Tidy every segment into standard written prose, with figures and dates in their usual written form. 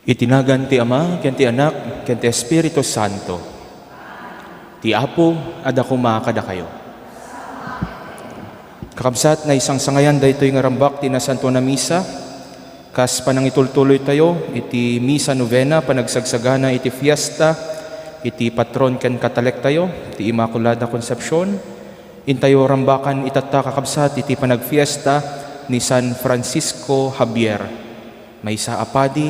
Itinagan ti Ama, ken ti Anak, ken ti Espiritu Santo. Ti Apo, adako makada kayo. Kakabsat na isang sangayan daytoy nga rambak ti nasanto na misa, kas panangitultuloy tayo, iti misa novena, panagsagsagana iti fiesta, iti patron ken katalek tayo, iti Immaculada Concepcion, intayo rambakan itatta kakabsat iti panagfiesta ni San Francisco Javier, maysa apadi,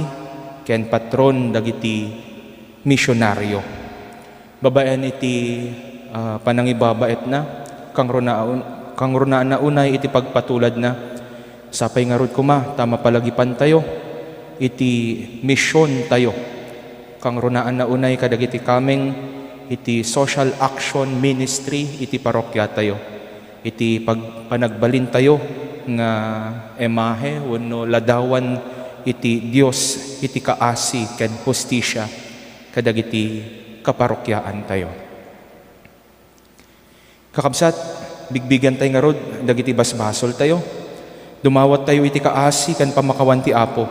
ken patron dagiti misyonaryo. Babaen iti panangibabaet na, kang runaan na unay iti pagpatulad na, sapay nga rod kuma, tama palagipan tayo, iti misyon tayo. Kang runaan na unay kadagiti kameng, iti social action ministry, iti parokya tayo. Iti panagbalin tayo nga emahe, wano ladawan iti Dios, iti kaasi, ken hustisya, kadagiti kaparokyaan tayo. Kakabsat, bigbigan tayo nga rod, dagiti basbasol tayo. Dumawat tayo iti kaasi, ken pamakawan ti Apo.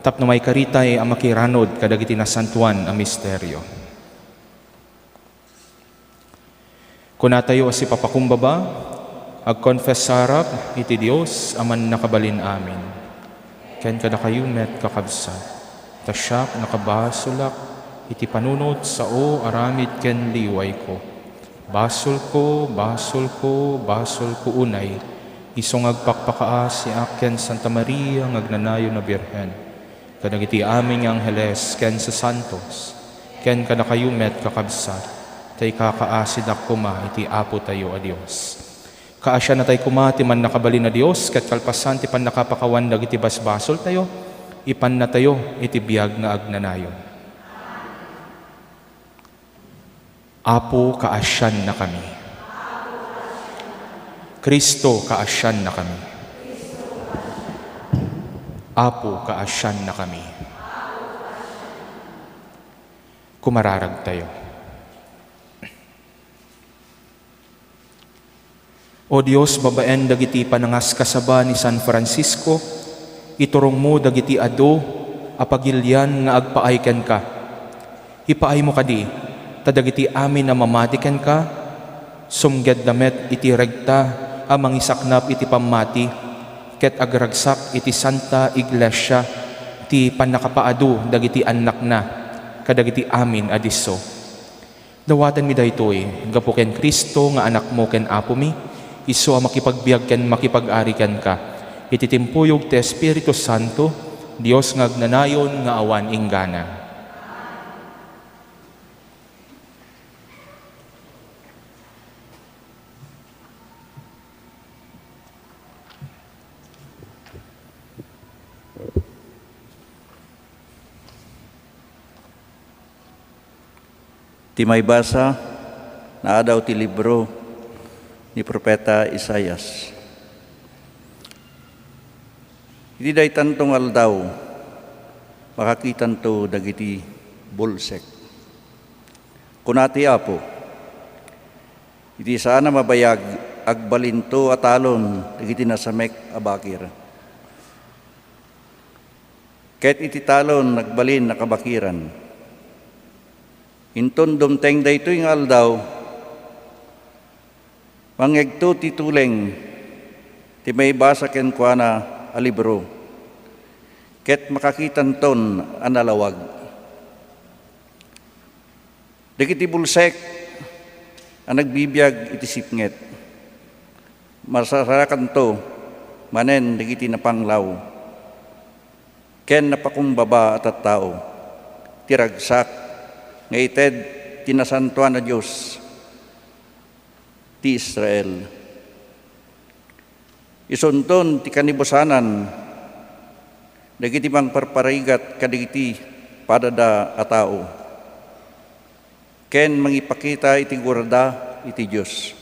Tapno may karitay ang makiranod, kadagiti nasantuan ang misteryo. Kuna tayo asi papakumbaba, agkonfessarap iti Dios, aman nakabalin amin. Ken kada kayo met kakabsat, tasyak nakabasulak, iti panunod sao aramid ken liway ko. Basol ko, basol ko, basol ko unay, isong agpakpakaas si aken Santa Maria ngagnanayo na Birhen. Kadagiti aming angheles ken sa santos, ken kada kayo met kakabsat, tay kakaasid akuma iti Apo tayo a Dios. Kaasya na tayo kumati man nakabalin na Diyos, kat kalpasan ti pan nakapakawan dagiti basbasol tayo, ipan na tayo iti biyag nga agnanayon. Apo, kaasyan na kami. Kristo, kaasyan na kami. Apo, kaasyan na kami. Kumararag tayo. O Diyos, babaen dagiti panangas kasaba ni San Francisco, iturong mo dagiti ado, apagilyan nga agpaayken ka. Ipaay mo kadi, tadagiti amin na mamatiken ka, sumged damet iti regta, amang isaknap iti pamati, ket agragsak iti Santa Iglesia, ti panakapaado dagiti anak na, kadagiti amin adiso. Dawatan mi daytoy, gapo ken Kristo nga anak mo ken Apo mi, iso makipagbiag ken makipag-ari ken ka. Ititimpuyog ti Espiritu Santo, Dios nga agnanayon nga awan inggana. Ti may basa na adaw ti libro ni Propeta Isaias. Iti day tantong aldaw, makakitan to dagiti bulsek. Kunati Apo, iti sana mabayag agbalinto atalon dagiti nasamek abakir. Ket iti talon nagbalin nakabakiran. Inton dumteng daytoy nga aldaw, mangegto ti tuleng ti may basa ken kuana a libro, ket makakitan ton analawag. Dagiti bulsek ang nagbibiyag iti sipnget, masarakan to manen dagiti napanglaw, ken napakumbaba at tao, tiragsak nga ited tinasantuan na Diyos ti Israel. Isunton ti kanibusanan dagiti mang parparigat kadagiti padada a tao, ken mangipakita iti gurda iti Dios.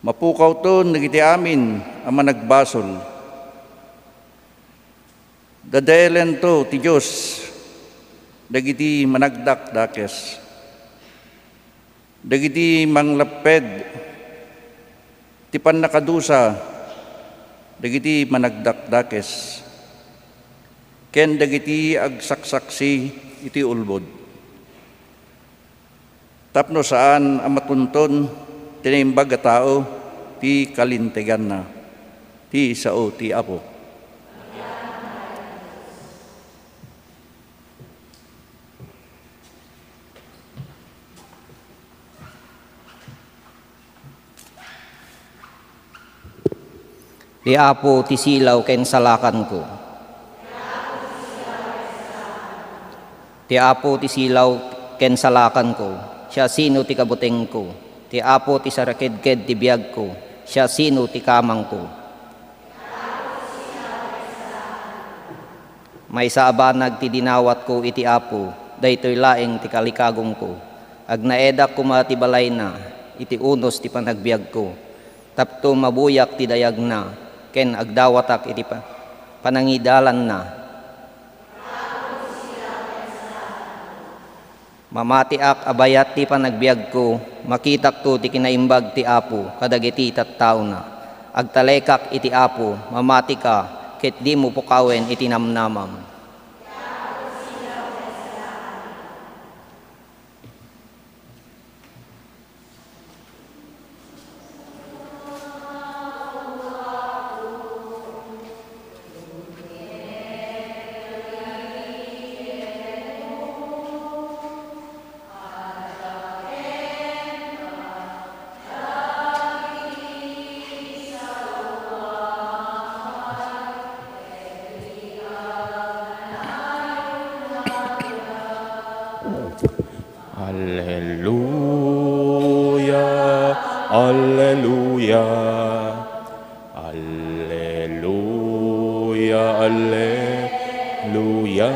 Mapukaw ton dagiti amin ang managbasol, dadaelen to ti Dios dagiti managdakdakes, dagiti manglaped ti pannakadusa dagiti managdakdakes, ken dagiti agsaksaksi iti ulbod. Tapno saan ang matunton tinimbag a tao ti kalintegan na, ti sao ti Apo. Ti Apo ti silaw ken salakan ko. Ti Apo ti silaw ken salakan ko. Siya sino ti kabuteng ko. Ti Apo ti saraked-ked ti biyag ko. Siya sino ti kamang ko. May saabanag ti dinawat ko iti Apo. Daytoy laeng ti kalikagong ko. Agnaedak ko ti balay na. Iti unos ti panagbiag ko. Tapto mabuyak ti dayag na. Ken agdawatak iti panangidalan na. Mamatiak abayat ti panagbiag ko, makitak to ti kinaimbag ti Apo, kadagiti tattao na. Agtalekak iti Apo, mamati ka, ket di mo pukawen iti namnamam. Alleluia, alleluia, alleluia, alleluia.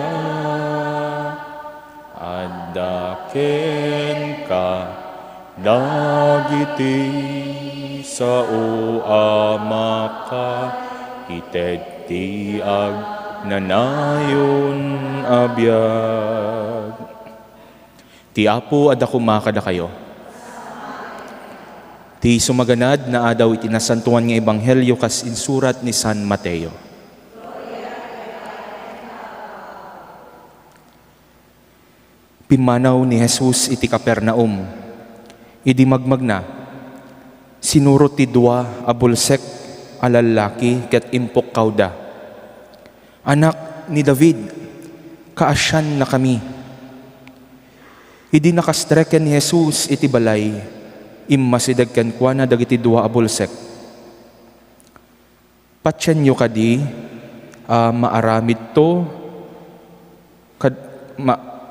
Adaken ka dagiti sao Ama ka ited ti nanayon abiyag. Ti Apo adako makada kayo. Ti sumaganad na adaw iti nasantuan nga ebanghelyo kas insurat ni San Mateo. Pimanaw ni Jesus iti Capernaum. Idi magmagna, sinurot ti dua abulsek alalaki ket impok kauda. Anak ni David, kaasyan na kami. Idi nakastreken ni Jesus iti balay, immasidagken kwa na dagiti dua abulsek. Patsyan nyo kadi, maaramid to,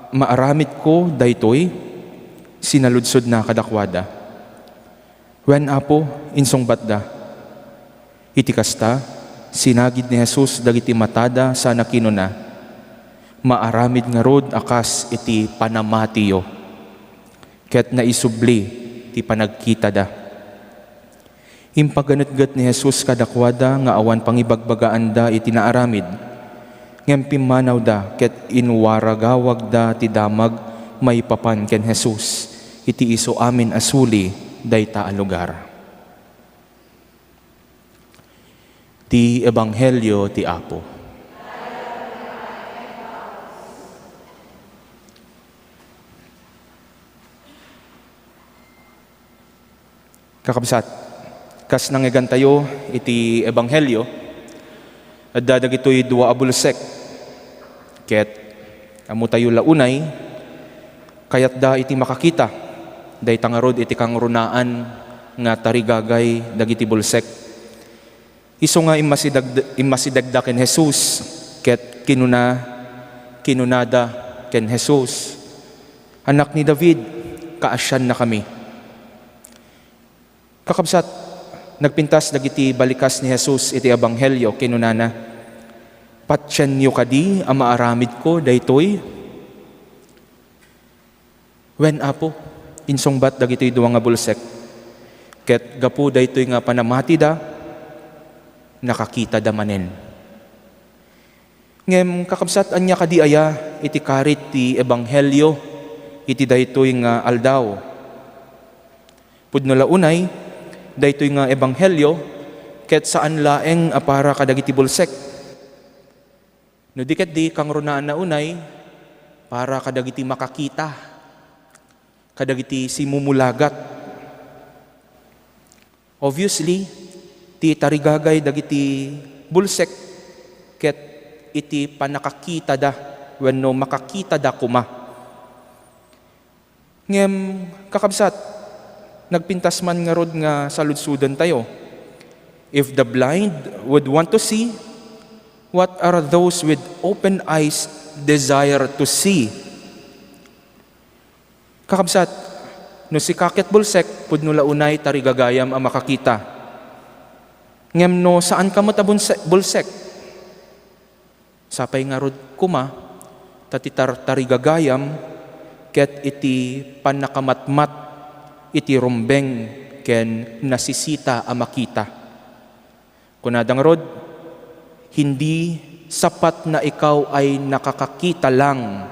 maaramid ko daytoy, sinaludsod na kadakwada. Wen Apo, insong batda. Iti kasta, sinagid ni Jesus dagiti matada sana kinuna. Maaramid nga rod akas iti panamatiyo. Ket naisubli ti panagkita da. Impaganatgat ni Jesus kadakwada nga awan pangibagbagaan da iti naaramid. Ngem pimanaw da ket inwaragawag da ti damag may papan ken Jesus. Iti iso amin asuli dayta a lugar. Ti ebanghelyo ti Apo. Kakabsat, kas nangigan tayo iti ebanghelyo, at dadagito'y dua abulsek. Ket, amo tayo launay, kayat da iti makakita, day tangarod iti kangrunaan nga tarigagay dagiti bulsek. Iso nga imasidagdaken Jesus, ket kinunada ken Jesus. Anak ni David, kaasyan na kami. Kakabsat, nagpintas dagiti balikas ni Jesus iti ebanghelyo kinunana. Patsyan niyo kadi ang maaramid ko daytoy. Wen Apo, insong bat dagitoy duwa nga bulsek. Ket gapu daytoy nga panamati da, nakakita da manen. Ngem kakabsat anya kadi aya iti karit ti ebanghelyo iti daytoy nga aldaw. Pudno launay, daytoy nga ebanghelyo ket saan laeng apara kadagiti bulsek. No diket di kang runaan na unay, para kadagiti makakita, kadagiti simumulagat. Obviously, ti tarigagay dagiti bulsek ket iti panakakita da wenno makakita da kuma. Ngem kakabsat, nagpintas man nga rod nga saludsudan tayo. If the blind would want to see, what are those with open eyes desire to see? Kakabsat, no si kaket bulsek, pudno launay tarigagayam ang makakita. Ngem no saan ka mata bulsek? Sapay nga rod kuma, tatitar tarigagayam, ket iti panakamatmat, iti rumbeng, ken nasisita ang makita. Kunadang rod, hindi sapat na ikaw ay nakakakita lang,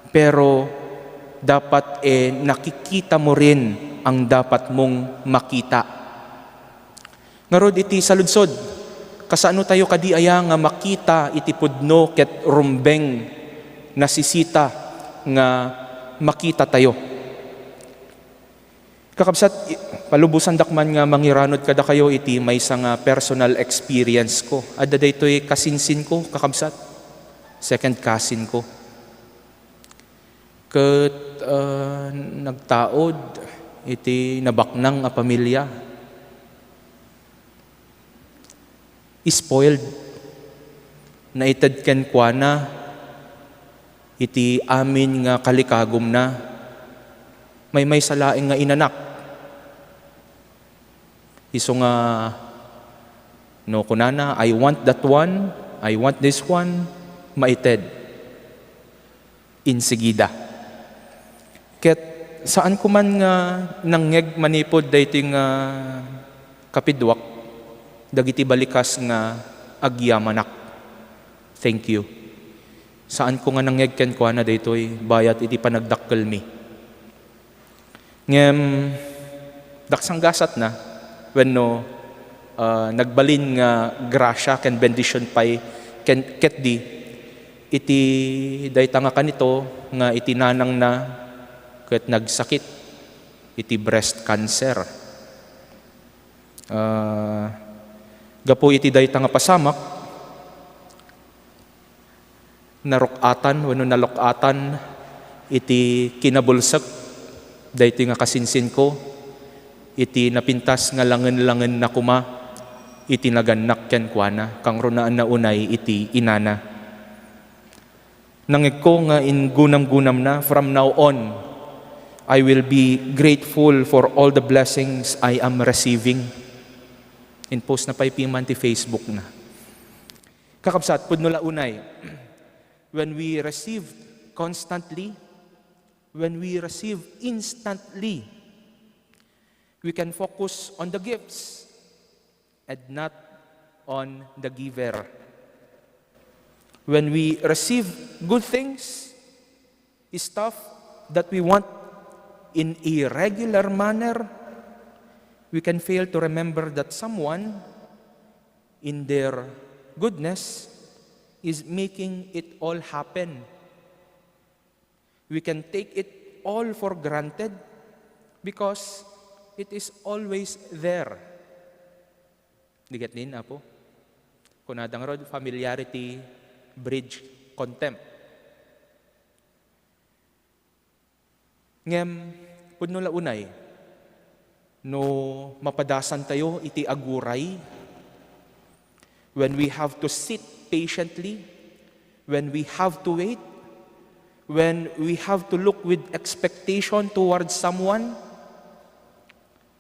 pero dapat nakikita mo rin ang dapat mong makita. Ngarod iti saludsod, kasano tayo kadi aya nga makita iti pudno ket rumbeng nasisita nga makita tayo. Kakabsat, palubusan dakman nga mangiranod kada kayo iti maysa nga personal experience ko. Adda daytoy kasinsin ko, kakabsat. Second cousin ko. Ket nagtaod iti nabaknang a pamilya. Spoiled. Naited ken kuana iti amin nga kalikagom na. May salaing nga inanak. Iso nga no kunana, I want that one, I want this one, maited. Insigida. Ket saan ko man nga nangyeg manipod daytoy nga kapidwak, dagiti balikas nga agyamanak. Thank you. Saan ko nga nangyeg ken kuana daytoy bayat iti panagdakkel mi. Ngem daksang gasat na wenno nagbalin nga grasya ken bendition pay ken ket di iti dayta nga kanito nga iti nanang na ket nagsakit iti breast cancer. Gapo iti dayta nga pasamak narukatan wenno nalukatan iti kinabulsak daytoy nga kasinsin ko iti napintas nga langen-langen na kuma iti naganak ken kuana kang runaan na unay iti inana. Nangeg ko nga in gunam-gunam na from now on I will be grateful for all the blessings I am receiving. In post na paipiman ti Facebook na. Kakabsat pudno la unay when we receive constantly, when we receive instantly, we can focus on the gifts and not on the giver. When we receive good things, stuff that we want in a regular manner, we can fail to remember that someone in their goodness is making it all happen. We can take it all for granted because it is always there. Digat din, apo? Kunadang rod, familiarity, bridge, contempt. Ngem, pudno la unay, no mapadasan tayo iti aguray, when we have to sit patiently, when we have to wait, when we have to look with expectation towards someone,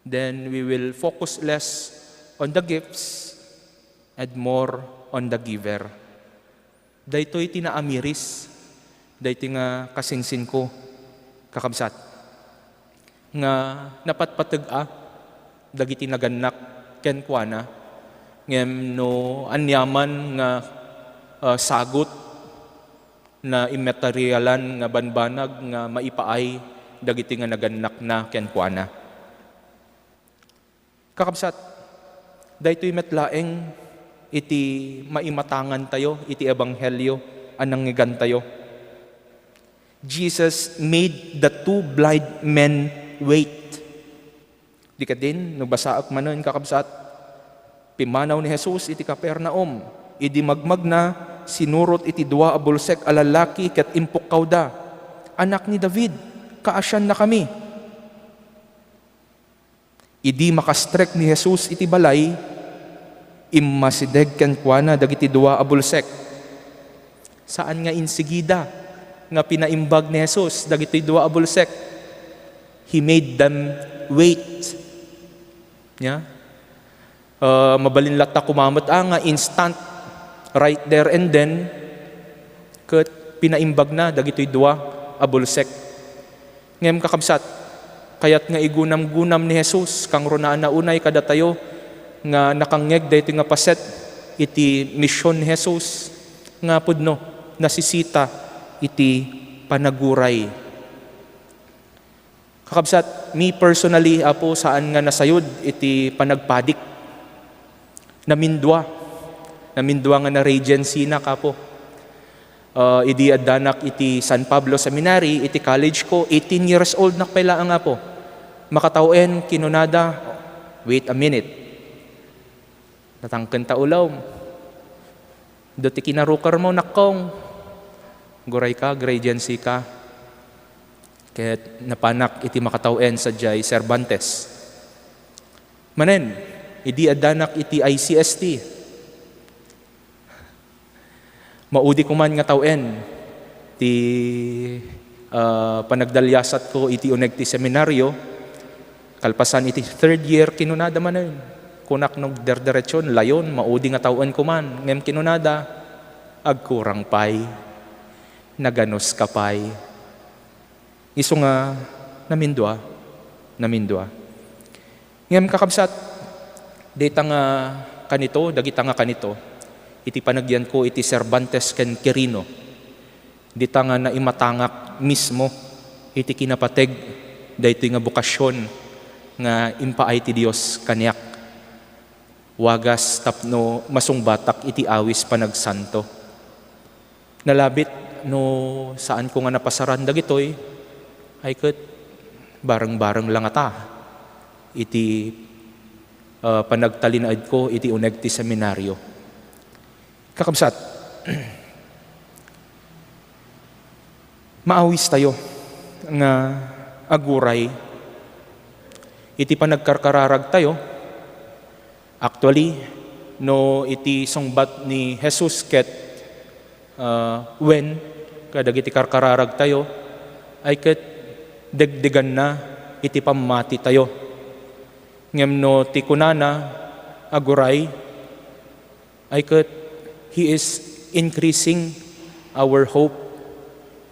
then we will focus less on the gifts and more on the giver. Daytoy tinaamiris, daytoy nga kasinsin ko, kakabsat, nga napatpatag dagiti naganak ken kuana, ngem no anyaman nga sagot na immaterialan nga banbanag nga maipaay dagiti nga naganak na ken kuana. Kakabsat, daytoy metlaeng iti maimatangan tayo, iti ebanghelyo, anang ngigan tayo. Jesus made the two blind men wait. Di ka din, nagbasaak manon kakabsat, pimanaw ni Jesus iti Capernaum, idi magmag na, sinurot iti dua a bulsek a lalaki ket impukaw da, anak ni David, kaasyan na kami. Idi makastrek ni Jesus iti balay, immasideg ken kuana dagiti dua a bulsek. Saan nga insigida nga pinaimbag ni Jesus dagiti dua a bulsek? He made them wait. Yeah? Mabalinlat ta kumamot nga instant, right there and then, ket pinaimbag na dagiti dua a bulsek. Ngem kakabsat, kayat nga igunam-gunam ni Jesus kang runaan na unay kada tayo nga nakangeg dayto nga paset iti misyon ni Jesus nga pudno nasisita iti panaguray. Kakabsat, me personally apo saan nga nasayod iti panagpadik. Namindwa nga na regency na kapo. Idi adanak iti San Pablo Seminary, iti college ko, 18 years old na pala nga po. Makatawen, kinunada, wait a minute. Natangken ta ulaw. Doti kinarukar mo, nakong. Guray ka, regency ka. Kaya't napanak iti makatawen sa Jay Cervantes. Manen, idi adanak iti ICST. Maudi ko man nga tawen ti panagdalyasat ko iti uneg ti seminaryo, kalpasan iti third year kinunada manen. Kunak no derderetsyon layon maudi nga tawen ko man ngem kinunada agkurang pay naganos kapay. Isu nga namindwa. Ngem kakabsat, dita nga kanito, dagita nga kanito, iti panagyan ko iti Cervantes ken Quirino. Dita nga naimatangak mismo, iti kinapateg, dayto nga bukasyon nga impaay ti Dios kaniak. Wagas tapno masungbatak iti awis panagsanto. Nalabit no saan ko nga napasaran dagitoy, ay ket bareng-bareng lang ata iti panagtalinaid ko iti uneg ti seminaryo. Kakabsat, maawis tayo nga aguray iti panagkarkararag tayo. Actually, no iti sungbat ni Jesus ket when kadagiti karkararag tayo ay ket degdegan na iti pamati tayo. Ngem no ti kunana aguray ay ket He is increasing our hope.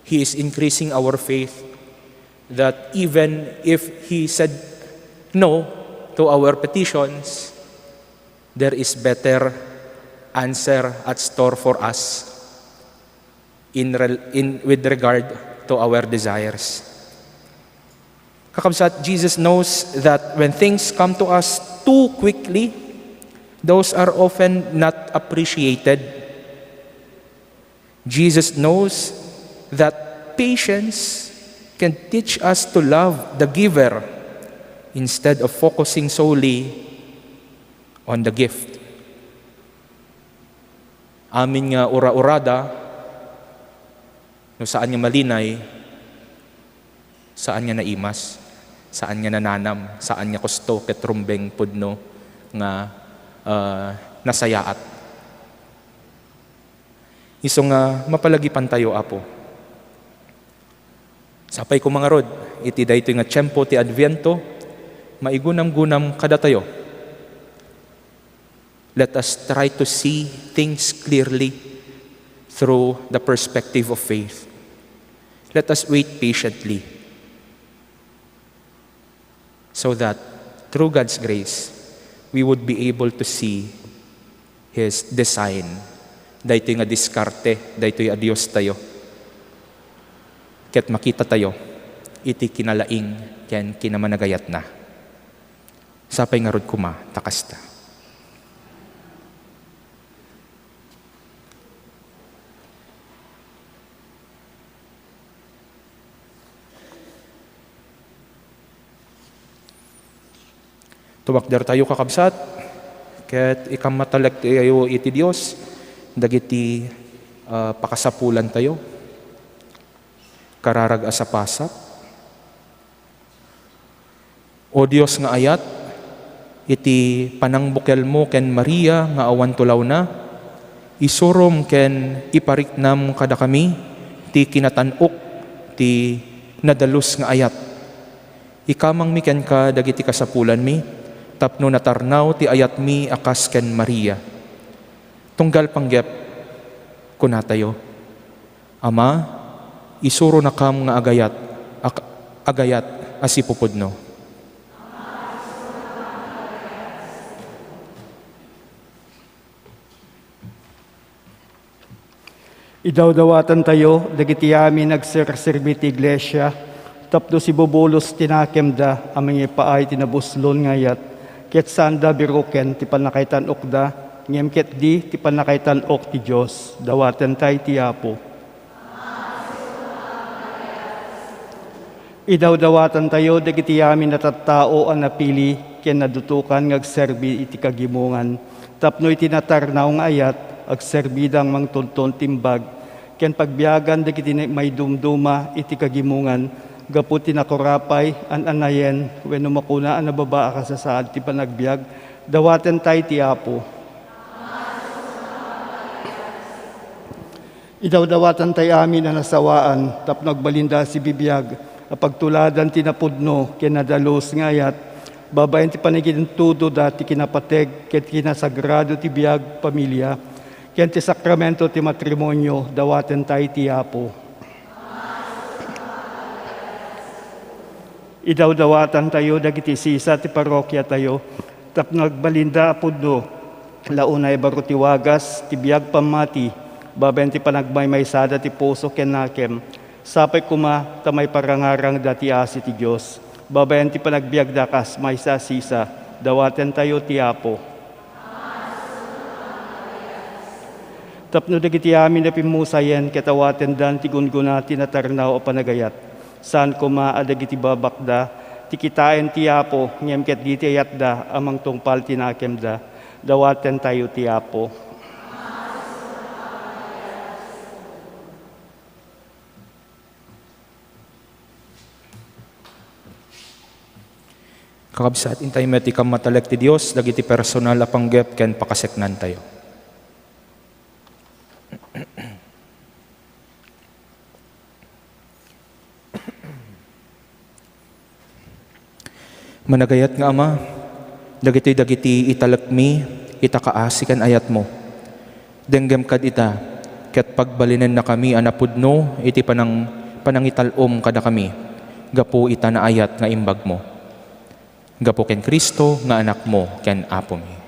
He is increasing our faith that even if He said no to our petitions, there is better answer at store for us with regard to our desires. Kakabsat, Jesus knows that when things come to us too quickly, those are often not appreciated. Jesus knows that patience can teach us to love the giver instead of focusing solely on the gift. Amin nga ura-urada, no saan nga malinay, saan nga naimas, saan nga nananam, saan nga kusto ket rumbeng pudno nga nasayaat. Iso nga mapalagipan tayo apo. Sapay ko mga rod, iti dayto nga tiyempo ti Adviento, maigunam-gunam kada tayo. Let us try to see things clearly through the perspective of faith. Let us wait patiently so that through God's grace, we would be able to see His design. Dayto nga diskarte, dayto nga Dios tayo. Ket makita tayo, iti kinalaing ken kinamanagayat na. Sapay nga rod kuma, takasta. Tuwakder tayo kakabsat, ket ikam matalag tayo iti Dios, dagiti pakasapulan tayo, kararag asapasak. O Dios nga ayat, iti panangbukel mo ken Maria nga awan tulaw na, isurom ken ipariknam kada kami, ti kinatanok, ti nadalus nga ayat. Ikamang mi ken ka dagiti kasapulan mi, tapno natarnaw ti ayat mi akas ken Maria. Tunggal panggep, kunatayo. Ama, isuro na kam nga agayat asipupudno. Idawdawatan tayo, dagiti amin nagserserbi ti iglesia, tapno si Bobolos tinakemda, aming ipaay tinabuslon ngayat, ket sanda biruken ti panakaitan okda, ngem ket di ti panakaitan ok ti Diyos, dawatan tayo ti Apo. Idawdawatan tayo, dagiti amin natattao ang napili, ken nadutukan ngagserbi iti kagimungan, tapno itinatarnaw nga ayat, agserbidang mangtunton timbag, ken pagbiagan dagiti may dumduma iti kagimungan, gaputi nakurapay an anayen, wenno makuna an nababaa ka sa saad ti panagbiag, dawaten tay ti Apo. Idawdawatan tay amin na nasawaan, tapno agbalinda si bibiyag, apagtuladan tinapudno, ken nadalos ngayat, babaen ti panagin tudo dati kinapateg, ket kinasagrado ti biag pamilya, ken ti sakramento ti matrimonyo, dawaten tayo ti Apo. Idawdawatan tayo, dagiti sisa ti parokya tayo, tapno agbalinda apudno, launay baro ti wagas, ti biag pamati, babaen ti panagmaymaysada ti puso ken nakem, sapay kuma tamay parangarang dati asi ti Diyos, babaen ti panagbiag dakas maysa sisa, dawaten tayo ti Apo. Tapno dagiti amin na pimusayen, katawaten dan ti gunguna tinatarnaw o panagayat, saan kuma adagiti babakda, ti kitaen ti Apo, ngem ket di ti ayatda, amang tungpal tinakemda, dawaten tayo ti Apo. Kakabsat, intay met ikam matalag ti Dios, dagiti personal a panggep ken pakaseknan tayo. Managayat nga Ama, dagiti italakmi, itakaasi kan ayat mo. Denggem kad ita, ket pagbalinen na kami anapudno, iti panangitalom kada kami, gapo ita na ayat nga imbag mo. Gapo ken Kristo nga anak mo ken Apo mi.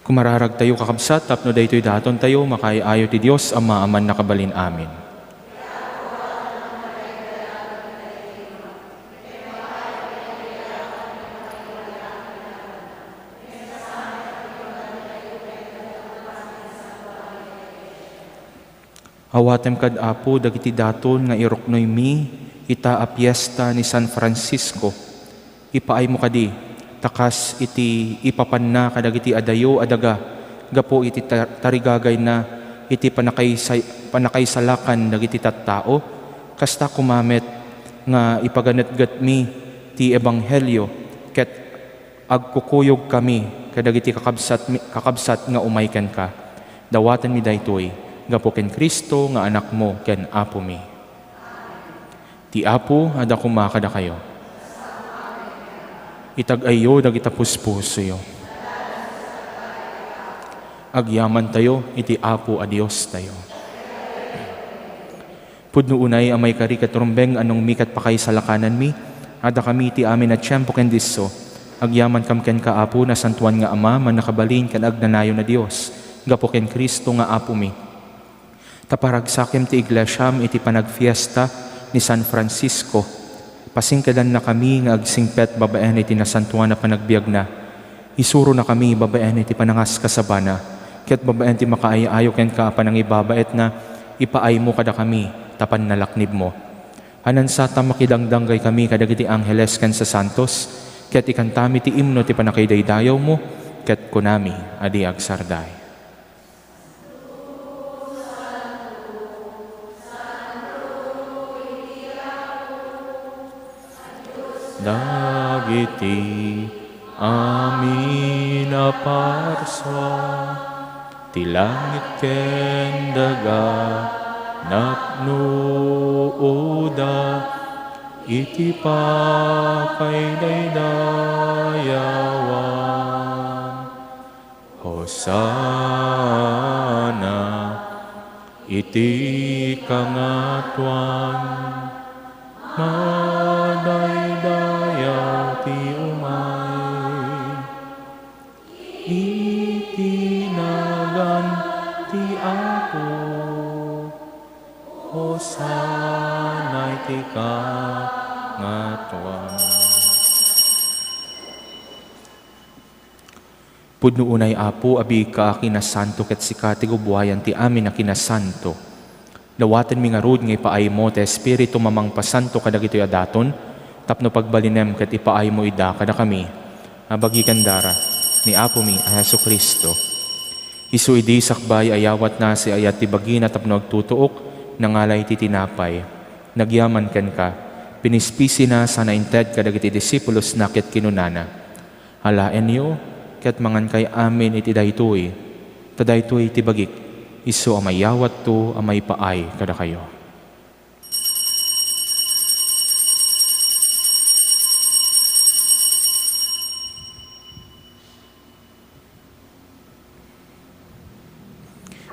Kumararag tayo kakabsat, tapno daytoy daton tayo, makaayo ti Dios, Ama aman nakabalin amin. Awatem kad Apo, dagiti daton nga iruknoy mi, ita a piyesta ni San Francisco. Ipaay mo kadi, takas iti ipapanna kadagiti adayo adaga, gapo iti tarigagay na iti panakaysalakan dagiti tattao, kasta kumamet nga ipaganatgat mi ti ebanghelyo, ket agkukuyog kami kadagiti kakabsat nga umayken ka. Dawatan mi daytoy, gapo ken Kristo nga anak mo ken Apo mi. Ti Apo ada kumakada kayo. Itag-ayo dagita puspusoyo. Agyaman tayo, iti Apo a Dios tayo. Pudno unay amay kari katurumbeng anong mikat pakay sa lakanan mi, ada kami ti amin at tiyempo ken disso. Agyaman kam ken ka Apo na santuan nga Ama, man nakabalin kan agnanayo na Dios, gapo ken Kristo nga Apo mi. Taparagsakem ti iglesyam iti panagfiesta ni San Francisco. Pasingkadan na kami nga agsingpet babaen iti nasantuan na panagbiag na. Isuro na kami babaen iti panangas kasabana. Ket babaen ti makaayayo ken ka panang ibabait na ipaay mo kada kami tapan nalaknib mo. Hanan sa tamakidangdanggay kami kadagiti angheles ken sa santos. Ket ikantami ti imno ti panakaydaydayaw mo. Ket kunami adi agsarday. Dagiti amin a parswa, ti langit ken daga, napnuuda, iti pakaydayawan. Hosana, iti kangatuan, madaydayaw ti umay, itinagan ti Apo, Hosana iti kangatuan. Pudno unay Apo, abi ka kinasanto ket sika ti gubuhayan ti amin na kinasanto. Dawaten mi nga rod nga ipaay mo te Espiritu mamang pasanto kadagitoy adaton, tapno pagbalinem ket ipaay mo ida kada kami, abagikan dara ni Apo mi a Hesu Kristo. Isu idi sakbay ayawat na si ayat ti bagina tapno agtutuok, nangalay ti tinapay. Nagyaman ken ka, pinispisi na sa nainted kadagiti disipulos na ket kinunana. Halaen yo, ket mangan kay amin iti daytoy, tadaytoy ti bagik, isu amay yawat to, amay paay kada kayo.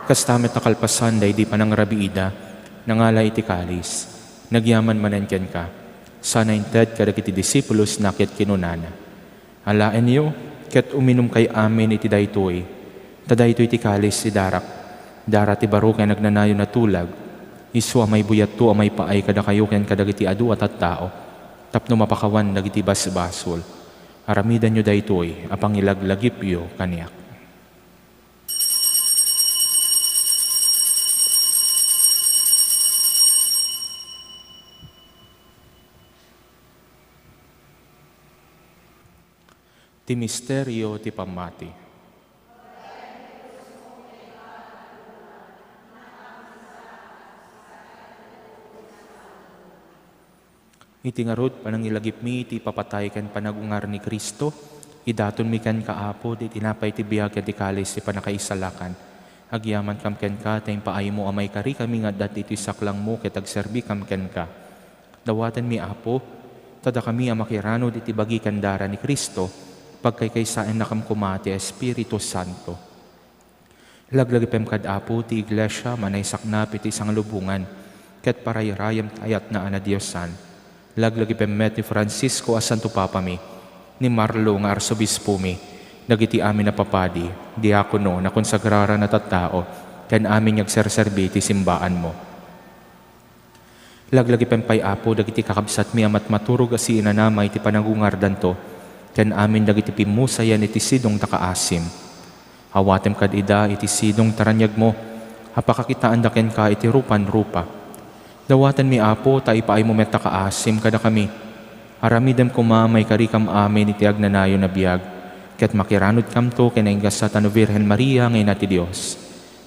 Kastamet na kalpasan day di panang rabiida, nangala iti kalis, nagyaman manen ken ka, sana inted kadagiti disipulos na ket kinunana. Alaen yo, ket uminom kay amin iti daytoy, tadaytoy ti kalis si darak, dara ti baro kay nagnanayo na tulag, isu amay buyat to amay paay kada kayo ken kadagiti adu at tao, tapno mapakawan dagiti basbasol. Aramidan nyo daytoy, apang ilaglagip yo kaniyak. Ti misteryo ti pamati. Iti ngarod panang ilagip mi ti papatay ken panagungar ni Kristo, idaton mi ken kaapo di tinapay ti biag ket ti kalis ti panakaisalakan. Agyaman kam ken ka tayong paay mo amay kari kami nga dat iti saklang mo ket agserbi kam ken ka. Dawaten mi Apo, tada kami a makirano iti bagi kandara ni Kristo, pagkaykaysaan na kam kumati Espiritu Santo. Laglagipem kad Apo ti iglesia manay saknap iti isang lubungan, ket parayarayam tayat na anadiosan. Laglagipem met ni Francisco a Santo Papa mi, ni Marlo nga arsobispo mi, dagiti amin na papadi, diakono na konsagrara na tattao, ken amin yagserserbi ti simbaan mo. Laglagi pempay apo, dagiti kakabsat mi amat maturog asi inanamay ti panagungardan to, ken amin dagiti pimusayan iti sidong takaasim. Awatem kad ida iti sidong taranyag mo, apakakitaan daken ka iti rupan-rupa. Dawatan mi apo, taipaay mo met takaasim kada kami. Aramidem kumamay karikam amin iti agnanayo na biyag, ket makiranod kam to kenainggas sa tano Virgen Maria ngay nati Dios,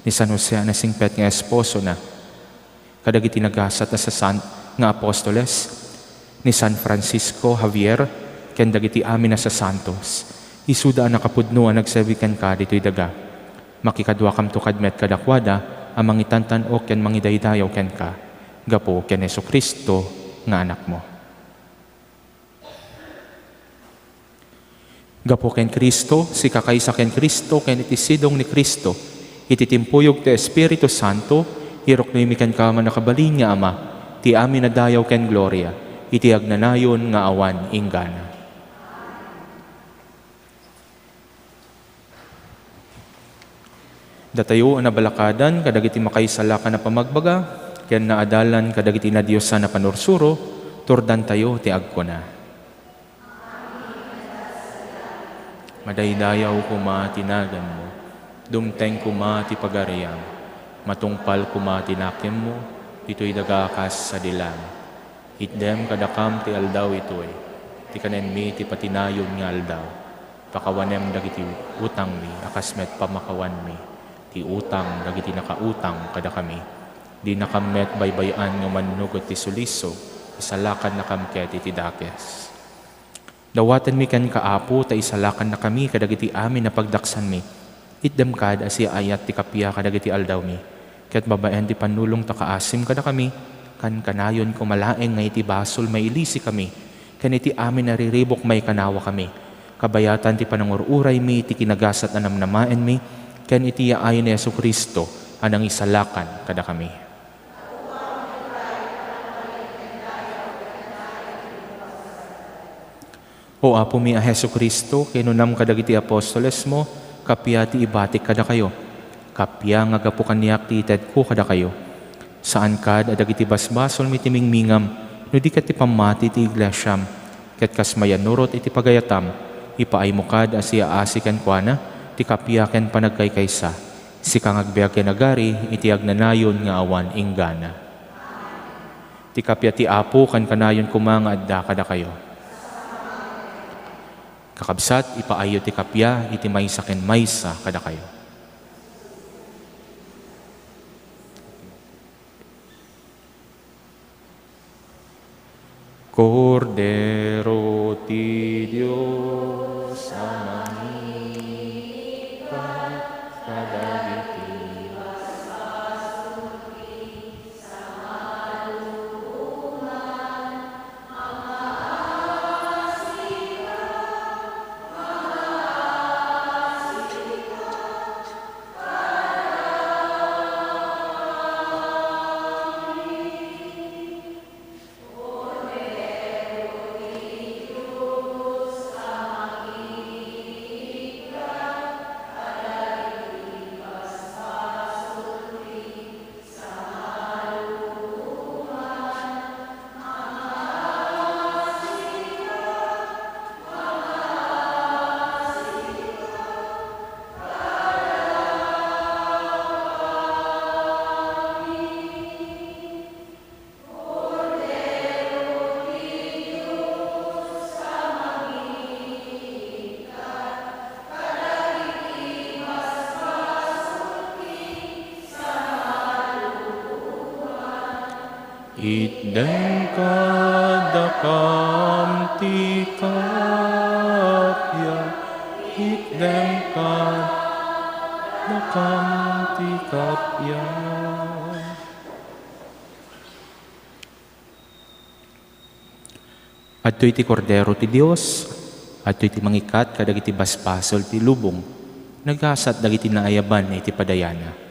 ni San Jose na singpet nga esposo na, kadagiti nagasat na sa Sant nga apostoles, ni San Francisco Javier, ken dagiti amin na sa santos, isuda na kapudnuan nagsabikan ka dito'y daga. Makikadwa kam to kadmet kadakwada, amang itantan o ken mangidaydayaw ken ka, gapo ken Jesucristo nga anak mo. Gapo ken Kristo, si kakaysa ken Kristo, ken iti sidong ni Kristo, iti timpuyog ti Espiritu Santo, hirok na imikan ka man nakabalin nga Ama, ti amin na dayaw ken gloria, iti agnanayon nga awan inggana. Datayo na balakadan, kadagiti makaisala ka na pamagbaga, ken naadalan kadagiti na Diyosa na panursuro, turdan tayo ti agko na. Madaydayaw kuma tinagan mo, dumteng kuma ti pagariam, matungpal kuma tinakim mo, ito'y dagakas sa dilam. Itdem kadakam ti aldaw ito'y, ti kanen mi ti patinayon nga aldaw, pakawanem dagiti utang mi, akasmet pamakawan mi, ti utang dagiti nakautang kada kami, di nakamet baybayan nga manugot ti suliso, isalakan na kamket iti dakes. Dawatan mi ken kaapo, ta isalakan na kami kadagiti amin na pagdaksan mi, itdem kad asi ayat ti kapya kadagiti aldaw mi, ket babaen ti panulong takaasim kada kami, kan kanayon kumalaeng nga iti basol may ilisi kami, ken iti amin nariribok may kanawa kami, kabayatan ti panangururay mi, ti kinagasat na namnamaen mi, ken iti yaay ni Jesucristo, anang isalakan kada kami. O Apo mi a Jesucristo, kinunam kadagiti apostoles mo, kapya ti ibatik kada kayo. Kapya nga gapukan niyak ti ited ko kada kayo. Saan kad adagiti basbasol mi timingmingam, no di kat ti pamati ti iglesyam, ket kas mayanurot iti pagayatam, ipaay mo kad asya asikan kwa na, ti kapya ken panagkaykaysa, si kang agbiag ken agari, iti agnanayon nga awan inggana. Ti kapya ti Apo kan kanayon kumanga adda kada kayo. Kakabsat, ipaayo ti kapya, iti maysa ken maysa kada kayo. Cordero ti Dios, amangipat kadagiti itdeng kadakam ti kapya, itdeng kadakam ti kapya. Adtoy ti Kordero ti Dios, adtoy ti mangikat kadagiti basbasol ti lubong, nagasat dagiti naayaban iti padayana.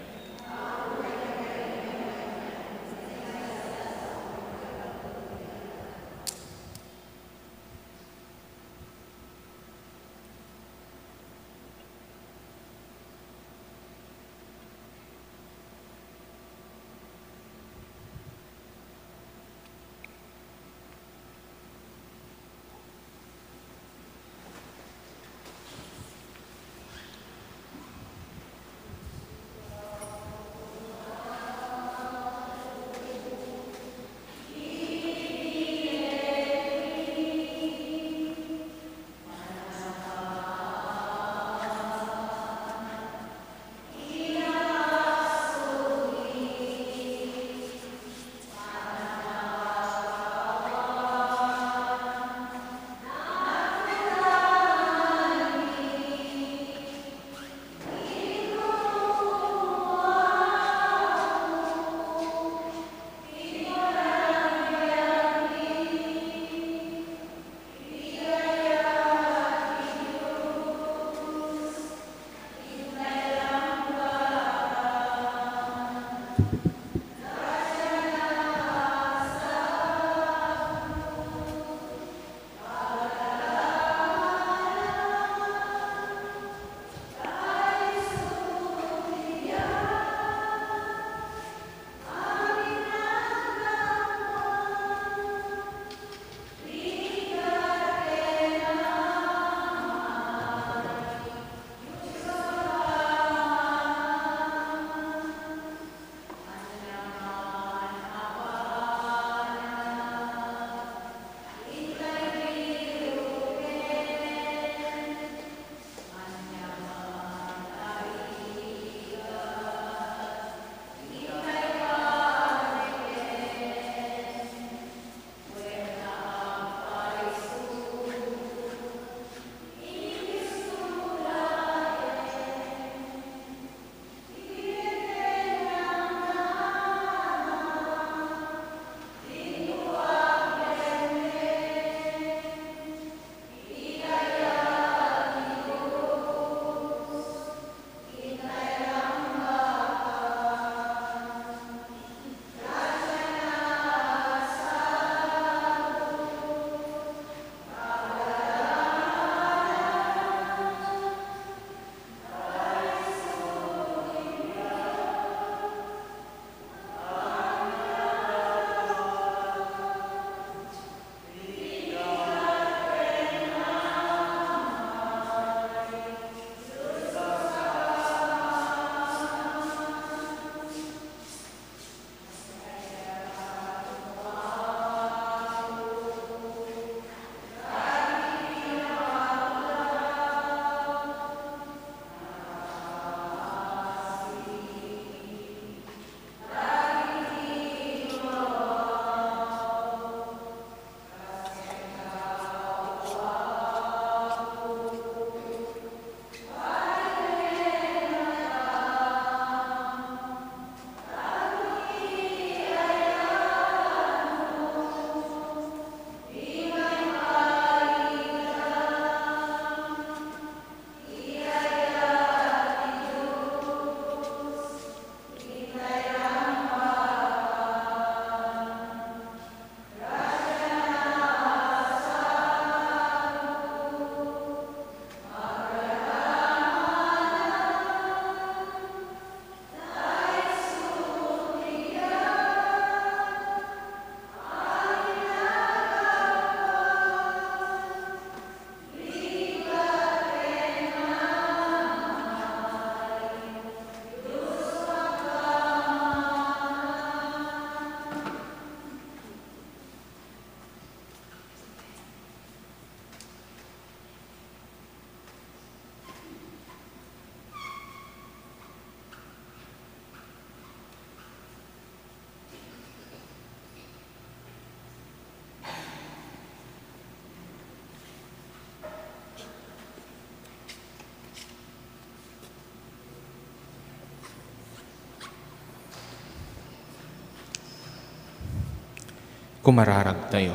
Kumararag tayo.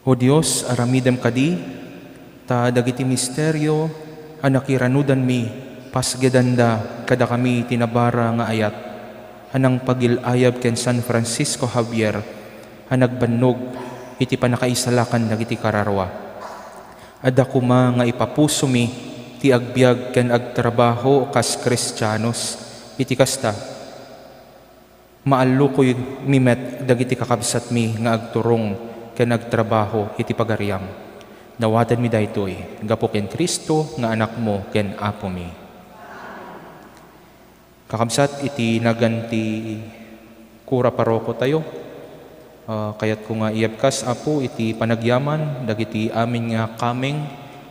O Dios, aramidem kadi, ta dagiti misteryo, anakiranudan mi, pasgedanda, kada kami tinabara nga ayat, anang pagilayab ken San Francisco Javier, anagbannog, iti panakaisalakan dagiti kararwa. Adda kuma nga ipapuso mi, ti agbiag ken agtrabaho kas Kristiyanos, iti kasta, maallukoy mimet dagiti kakabsat mi nga agturong ken nagtrabaho iti pagariam. Nawatan mi daytoy gapo ken Kristo nga anak mo ken Apo mi. Kakabsat iti naganti kura paroko tayo. Kayat ko nga iabkas Apo iti panagyaman dagiti amin nga kameng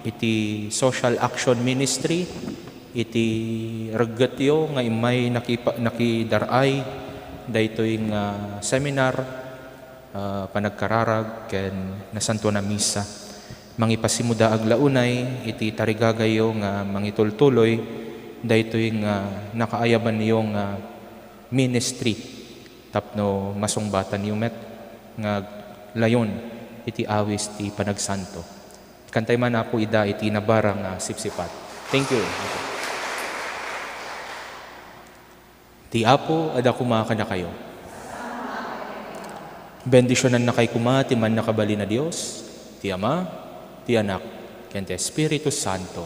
iti Social Action Ministry iti reggetyo nga imay nakidaray daytoy nga seminar panagkararag ken nasanto na misa. Mangipasimuda aglaunay iti tarigagayo nga mangitultuloy daytoy nga nakaayaban niyo nga ministry tapno masungbatan niyo met nga layon iti awis ti panagsanto. Kantay man ako ida iti nabara nga sipsipat. Thank you. Ti Apo, ada kumaka na kayo. Bendisyonan na kay kuma, ti man nakabali na Diyos, ti Ama, ti Anak, ken ti Espiritu Santo.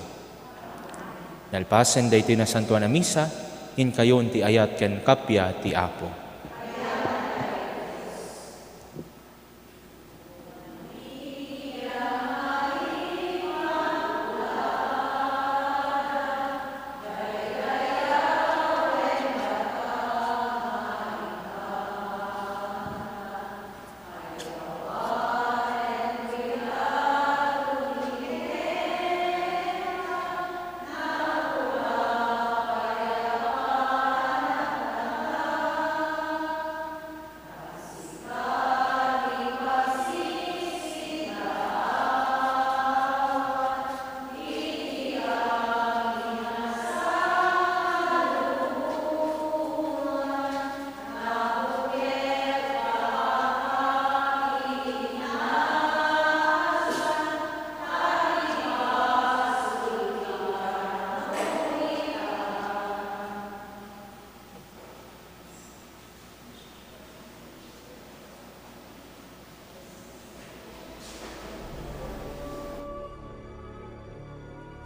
Nalpasen da ito na santuan na misa, in kayon ti ayat ken kapya ti Apo.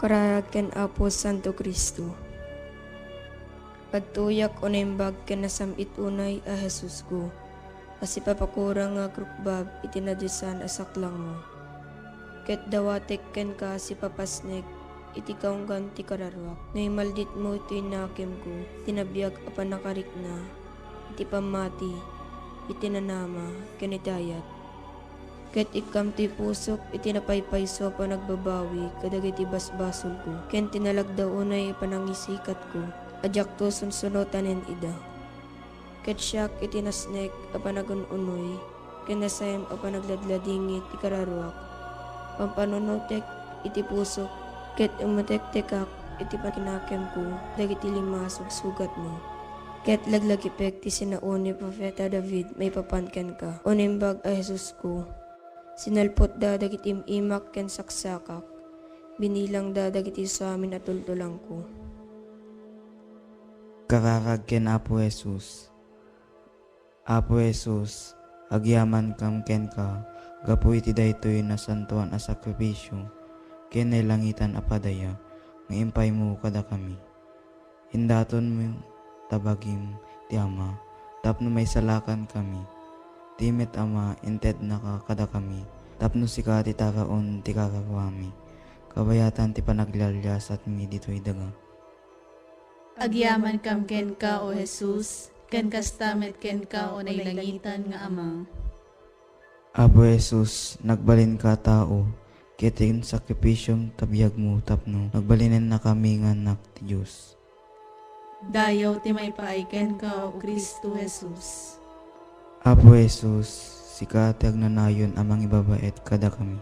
Kararag ken Apo Santo Kristo. Pagtuyak o naimbag ken nasamit unay a Jesus ko. Kasi papakurang nga krukbab itinadusan asaklang mo. Ket dawatek ken ka si papasnek iti kaunggan ti kararwak. Naimaldit mo iti nakem ko, tinabiyag apan nakarik na, iti pamati, iti nanama, ken itayat. Ket ikam ti pusok iti napaypayso pa nagbabawi kadag iti basbasol ko. Ken tinalagda unay panangisikat ko. Adyak to sunsunotanen ida. Ket siyak iti nasnek apan nagununoy. Ken nasayam apan nagladladingit ti kararwak. Pampanunutek iti pusok. Ket umutek-tekak iti pakinakem ko. Dagiti limasog sugat mo. Ket laglagipek ti sinauni Propeta David may papanken ka. Unimbag a Jesus ko. Sinalpot da dagiti imak ken saksakak, binilang da dagiti sa amin at tultulang ko. Kararag ken Apo Jesus. Apo Jesus, agyaman kam ken ka, gapu iti daytoy na santuan a sakripisyo, ken langitan apadaya, nga impay mo kada kami. Hindaton mo tabagim ti Ama, tapno may salakan kami. Timet Ama, inted na kada kami, tapno si ka ti taraon ti kakakwami, kabayatan ti panaglalyas at mi dito'y daga. Agyaman kam ken ka o Jesus, ken kastamet ken ka o nailangitan nga Ama. Abo Jesus, nagbalin ka tao, kiting sakripisyong tabiyag mo tapno, nagbalinin na kami nga anak ti Diyos. Dayaw ti may paaiken ka o Kristo Jesus. Apo Jesus, sika ti agnanayon amang ibabait kada kami.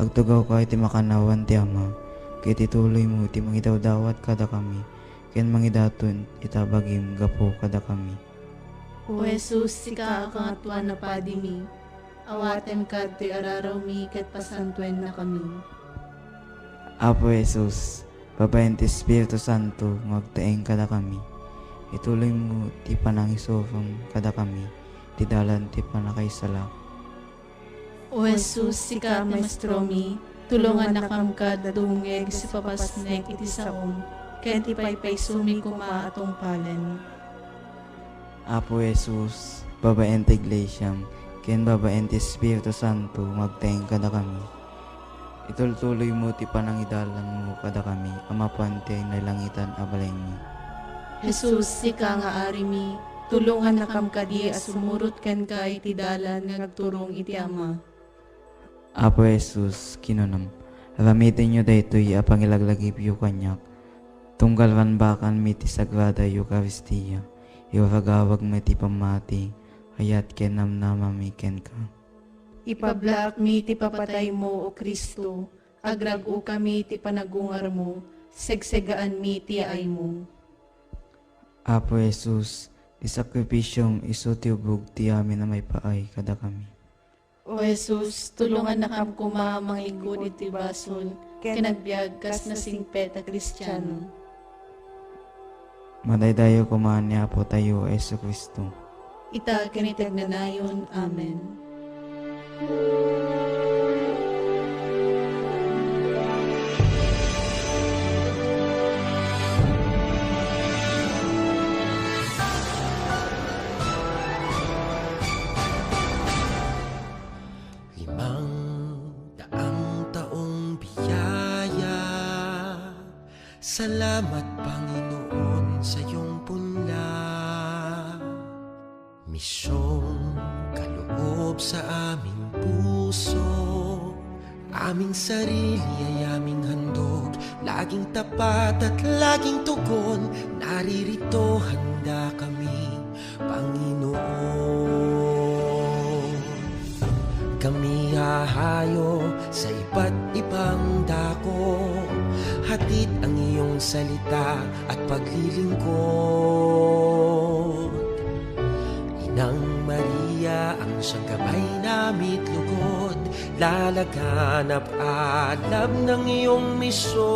Agtugaw ka iti makanawan ti Ama, kiti tuloy mo iti mangidawdawat kada kami, ken mangidaton itabagim gapo kada kami. O Jesus, sika akangatuan na padimi, awaten ka ti araraw mi ket pasantuen na kami. Apo Jesus, babaen ti Espiritu Santo, magtaeng kada kami. Ituloy mo ti panangisofam kada kami, ti dalan ti panakaisala. O Jesus, sika maestro mi, tulungan na kam ka dadungeg si papasnek iti saom, ken ti paypay sumi kuma atong palen. Apo Jesus, babaen ti Iglesiam, ken babaen ti Espiritu Santo, magtaeng kada kami. Itultuloy mo ti panangidalan mo kada kami, amapan ti nalangitan abalay mi. Jesus, sika nga ari mi, tulungan na kam kadi as sumurot ken ka iti dalan nga nagturong iti Ama. Apo Jesus, kinunam, ramitin nyo daytoy apangilaglagip yu kanyak, tunggalwan bakan mi ti Sagrada Eucharistia, iwaragawag mi ti pamati, hayat ken namnamami ken ka. Ipablak mi ti papatay mo o Kristo, agragu kami ti panagungar mo, segsegaan mi ti ay mo. Apo Jesus, ti sakripisyong iso ti ubog ti amin na may paay kada kami. O Jesus, tulungan na kam kuma mangigod iti basol, kinagbiag kas na singpet a Kristiyano. Madaydayo kumaan ni Apo tayo, Yesu Kristo. Ita kinitag na nayon. Amen. Limang daang taong biyaya, salamat Panginoon sa iyong punla. Misyong kaloob sa aming puso, aming sarili ay aming handog, laging tapat at laging tugon, naririto handa kami, Panginoon. Kami hahayo sa iba't ibang dako, hatid ang iyong salita at paglilingkod. Inang Maria ang siyang gabay namit lugod, lalaganap alab ng iyong misyon.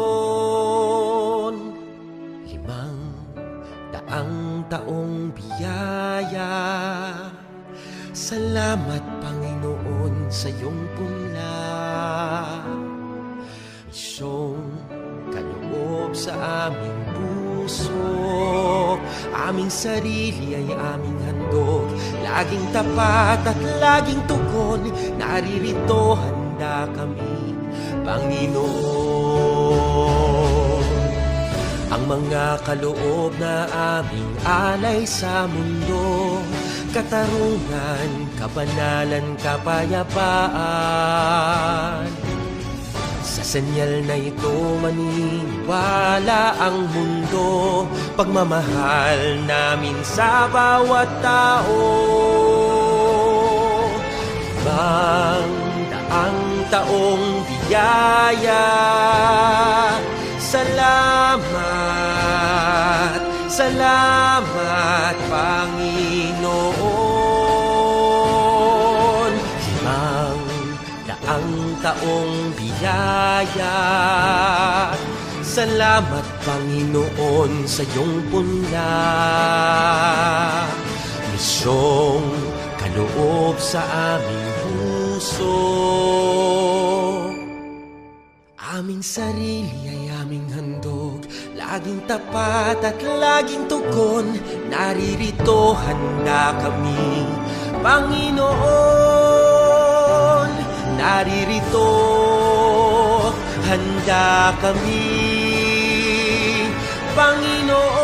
Limang daang taong biyaya, salamat Panginoon sa iyong punla. Misyong kaloob sa aming puso, aming sarili ay aming handog, laging tapat at laging tugon, naririto handa kami, Panginoon. Ang mga kaloob na aming alay sa mundo, katarungan, kabanalan, kapayapaan. Sa senyal na ito maniniwala ang mundo, pagmamahal namin sa bawat tao. Limang daang taong biyaya, salamat, salamat Panginoon. Limang daang taong biyaya, salamat Panginoon sa iyong punla. Misyong kaloob sa aming puso, aming sarili ay aming handog, laging tapat at laging tugon, naririto handa kami, Panginoon. Naririto handa kami, Panginoon.